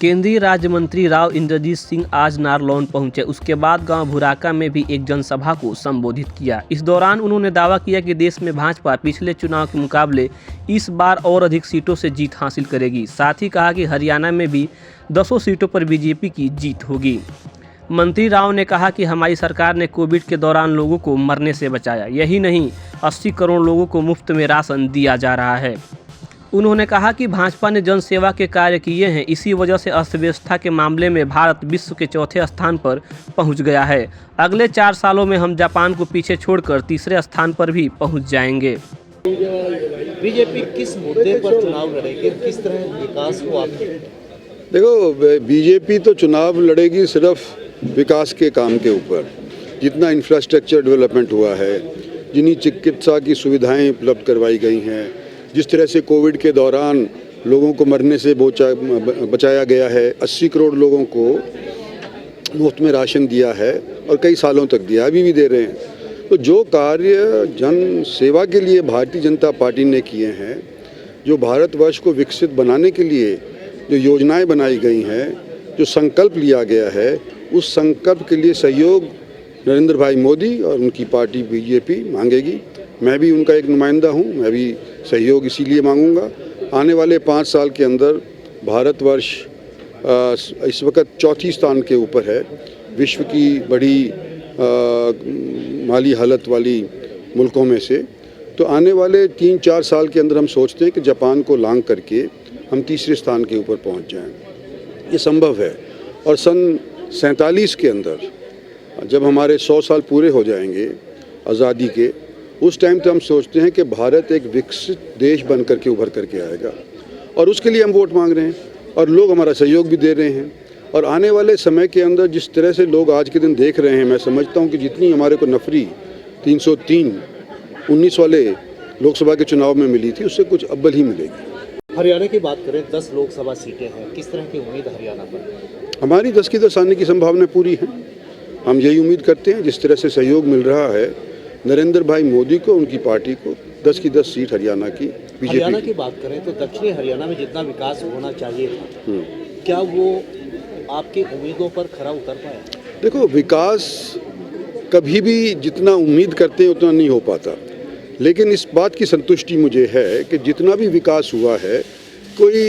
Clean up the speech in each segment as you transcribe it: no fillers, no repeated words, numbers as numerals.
केंद्रीय राज्य मंत्री राव इंद्रजीत सिंह आज नारलौन पहुंचे। उसके बाद गांव भुराका में भी एक जनसभा को संबोधित किया। इस दौरान उन्होंने दावा किया कि देश में भाजपा पिछले चुनाव के मुकाबले इस बार और अधिक सीटों से जीत हासिल करेगी। साथ ही कहा कि हरियाणा में भी 10 सीटों पर बीजेपी की जीत होगी। मंत्री राव ने कहा कि हमारी सरकार ने कोविड के दौरान लोगों को मरने से बचाया। यही नहीं, 80 करोड़ लोगों को मुफ्त में राशन दिया जा रहा है। उन्होंने कहा कि भाजपा ने जन सेवा के कार्य किए हैं, इसी वजह से अर्थव्यवस्था के मामले में भारत विश्व के चौथे स्थान पर पहुंच गया है। अगले 4 सालों में हम जापान को पीछे छोड़कर तीसरे स्थान पर भी पहुंच जाएंगे। बीजेपी किस मुद्दे पर चुनाव लड़ेगी, किस तरह विकास को आप देखो, बीजेपी तो चुनाव लड़ेगी सिर्फ विकास के काम के ऊपर। जितना इंफ्रास्ट्रक्चर डेवलपमेंट हुआ है, जितनी चिकित्सा की सुविधाएं उपलब्ध करवाई गई हैं, जिस तरह से कोविड के दौरान लोगों को मरने से बचाया गया है, 80 करोड़ लोगों को मुफ्त में राशन दिया है और कई सालों तक दिया, अभी भी दे रहे हैं। तो जो कार्य जन सेवा के लिए भारतीय जनता पार्टी ने किए हैं, जो भारतवर्ष को विकसित बनाने के लिए जो योजनाएं बनाई गई हैं, जो संकल्प लिया गया है, उस संकल्प के लिए सहयोग नरेंद्र भाई मोदी और उनकी पार्टी बीजेपी मांगेगी। मैं भी उनका एक नुमाइंदा हूं, मैं भी सहयोग इसीलिए मांगूंगा। आने वाले 5 साल के अंदर भारतवर्ष इस वक्त चौथी स्थान के ऊपर है विश्व की बड़ी माली हालत वाली मुल्कों में से। तो आने वाले 3-4 साल के अंदर हम सोचते हैं कि जापान को लांघ करके हम तीसरे स्थान के ऊपर पहुंच जाएं। ये संभव है। और सन 47 के अंदर जब हमारे 100 साल पूरे हो जाएंगे आज़ादी के, उस टाइम तो हम सोचते हैं कि भारत एक विकसित देश बन करके उभर करके आएगा और उसके लिए हम वोट मांग रहे हैं और लोग हमारा सहयोग भी दे रहे हैं। और आने वाले समय के अंदर जिस तरह से लोग आज के दिन देख रहे हैं, मैं समझता हूं कि जितनी हमारे को नफरी 303-19 वाले लोकसभा के चुनाव में मिली थी, उससे कुछ अव्वल ही मिलेगी। हरियाणा की बात करें, 10 लोकसभा सीटें हैं, किस तरह की उम्मीद हरियाणा पर? हमारी 10 की 10 आने की संभावना पूरी है। हम यही उम्मीद करते हैं, जिस तरह से सहयोग मिल रहा है नरेंद्र भाई मोदी को, उनकी पार्टी को, 10 की 10 सीट हरियाणा की बीजेपी। हरियाणा की बात करें तो दक्षिणी हरियाणा में जितना विकास होना चाहिए था, क्या वो आपकी उम्मीदों पर खरा उतर पाया? देखो, विकास कभी भी जितना उम्मीद करते हैं उतना नहीं हो पाता, लेकिन इस बात की संतुष्टि मुझे है कि जितना भी विकास हुआ है, कोई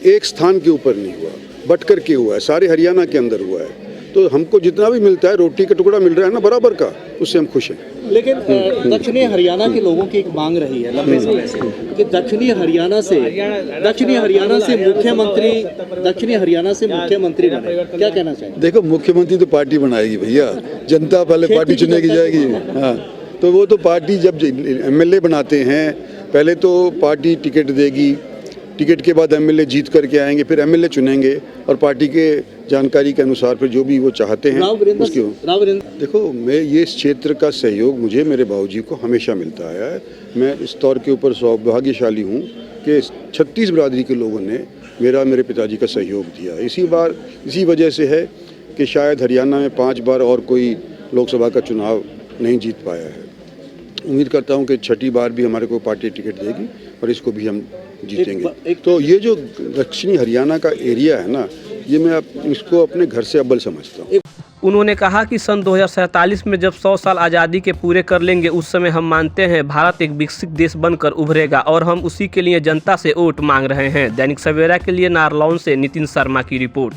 एक स्थान के ऊपर नहीं हुआ, बट करके हुआ है, सारे हरियाणा के अंदर हुआ है। तो हमको जितना भी मिलता है, रोटी का टुकड़ा मिल रहा है ना बराबर का, उससे हम खुश हैं। लेकिन दक्षिणी हरियाणा के लोगों की एक मांग रही है लंबे समय से कि दक्षिणी हरियाणा से मुख्यमंत्री बने। क्या कहना चाहिए? देखो, मुख्यमंत्री तो पार्टी बनाएगी भैया, जनता पहले पार्टी चुनेगी जाएगी। हाँ, तो वो तो पार्टी जब एमएलए बनाते हैं, पहले तो पार्टी टिकट देगी, टिकट के बाद एमएलए जीत करके आएंगे, फिर एमएलए चुनेंगे और पार्टी के जानकारी के अनुसार फिर जो भी वो चाहते हैं उसकी। देखो, मैं ये इस क्षेत्र का सहयोग मुझे मेरे बाबूजी को हमेशा मिलता आया है। मैं इस तौर के ऊपर सौभाग्यशाली हूँ कि 36 बिरादरी के लोगों ने मेरे पिताजी का सहयोग दिया। इसी वजह से है कि शायद हरियाणा में 5 बार और कोई लोकसभा का चुनाव नहीं जीत पाया है। उम्मीद करता हूं कि 6ठी बार भी हमारे को पार्टी टिकट देगी और इसको भी हम जीतेंगे। तो ये जो दक्षिणी हरियाणा का एरिया है ना, ये मैं इसको अपने घर से अव्वल समझता हूँ। उन्होंने कहा कि सन 2047 में जब 100 साल आज़ादी के पूरे कर लेंगे, उस समय हम मानते हैं भारत एक विकसित देश बनकर उभरेगा और हम उसी के लिए जनता से वोट मांग रहे हैं। दैनिक सवेरा के लिए नारलौन से नितिन शर्मा की रिपोर्ट।